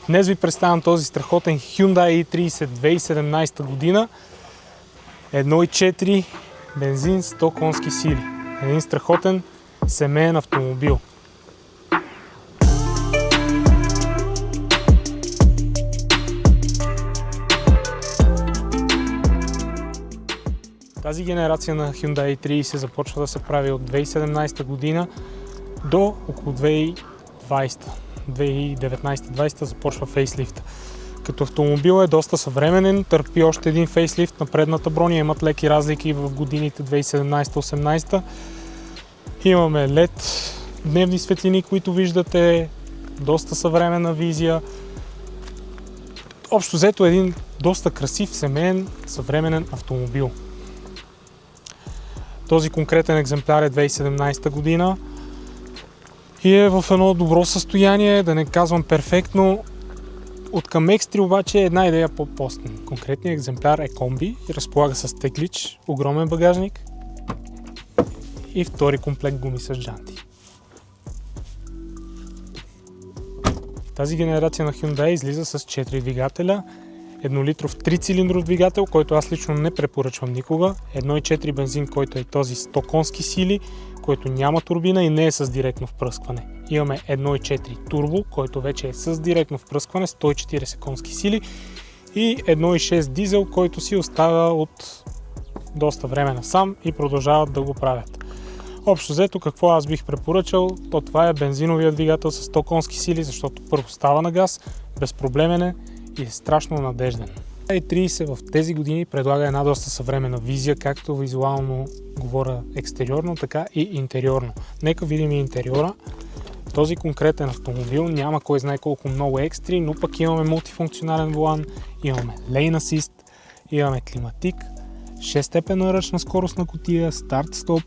Днес ви представям този страхотен Hyundai i30 2017 година. 1.4 бензин, 100 конски сили. Един страхотен семейен автомобил. Тази генерация на Hyundai i30 започва да се прави от 2017 година до около 2019-2020 започва фейслифта. Като автомобил е доста съвременен, търпи още един фейслифт на предната броня, имат леки разлики в годините 2017-2018. Имаме LED дневни светлини, които виждате, доста съвременна визия. Общо взето един доста красив, семейен, съвременен автомобил. Този конкретен екземпляр е 2017 година и е в едно добро състояние, да не казвам перфектно. От към екстри обаче е една идея по-постна. Конкретният екземпляр е комби и разполага с теглич, огромен багажник и втори комплект гуми с джанти. Тази генерация на Hyundai излиза с 4 двигателя. 1 литров 3-цилиндров двигател, който аз лично не препоръчвам никога. 1.4 бензин, който е този 100 конски сили, който няма турбина и не е с директно впръскване. Имаме 1.4 турбо, който вече е с директно впръскване, 140 конски сили, и 1.6 дизел, който си остава от доста време насам и продължават да го правят. Общо взето, какво аз бих препоръчал, то това е бензиновия двигател с 100 конски сили, защото първо става на газ, безпроблемен е и е страшно надежден. i30 в тези години предлага една доста съвременна визия, както визуално говоря екстериорно, така и интериорно. Нека видим и интериора. Този конкретен автомобил няма кой знае колко много екстри, но пък имаме мултифункционален волан, имаме Lane Assist, имаме климатик, 6-степенна ръчна скоростна кутия, старт-стоп,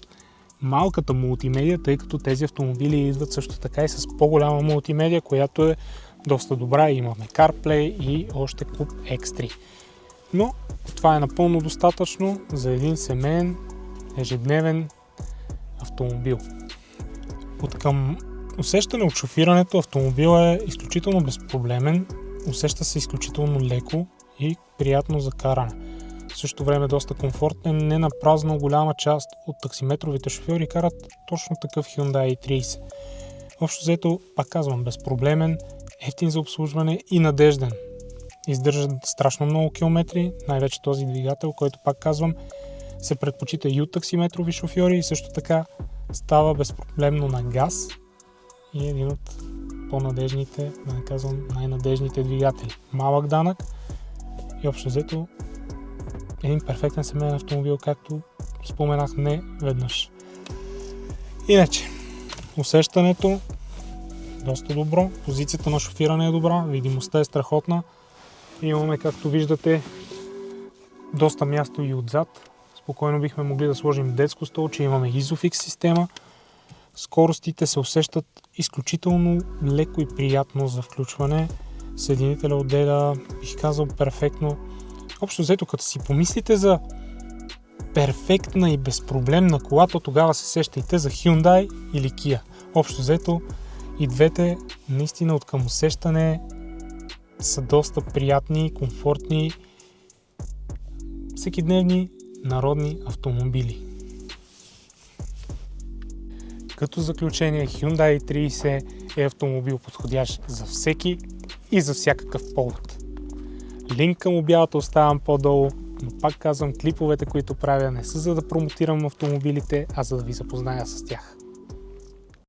малката мултимедия, тъй като тези автомобили идват също така и с по-голяма мултимедия, която е доста добра. Имаме CarPlay и още куп екстри. Но това е напълно достатъчно за един семейен, ежедневен автомобил. От към усещане от шофирането, автомобил е изключително безпроблемен, усеща се изключително леко и приятно за каране. В същото време доста комфортен, не на празно голяма част от таксиметровите шофьори карат точно такъв Hyundai i30. Общо взето, пак казвам, безпроблемен, евтин за обслужване и надежден. Издържа страшно много километри, най-вече този двигател, който, пак казвам, се предпочита и от таксиметрови шофьори и също така става безпроблемно на газ и един от по-надежните, да не казвам най-надежните двигатели. Малък данък и общо взето един перфектен семейен автомобил, както споменах не веднъж. Иначе, усещането доста добро, позицията на шофиране е добра, видимостта е страхотна. Имаме, както виждате, доста място и отзад. Спокойно бихме могли да сложим детско столче, имаме Isofix система. Скоростите се усещат изключително леко и приятно за включване. Съединителя отделя, бих казал, перфектно. Общо взето, като си помислите за перфектна и безпроблемна кола, то тогава се сещайте за Hyundai или Kia. Общо взето, и двете наистина от към усещане са доста приятни, комфортни, всекидневни народни автомобили. Като заключение, Hyundai i30 е автомобил подходящ за всеки и за всякакъв повод. Линк към обявата оставям по-долу, но пак казвам, клиповете, които правя, не са за да промотирам автомобилите, а за да ви запозная с тях.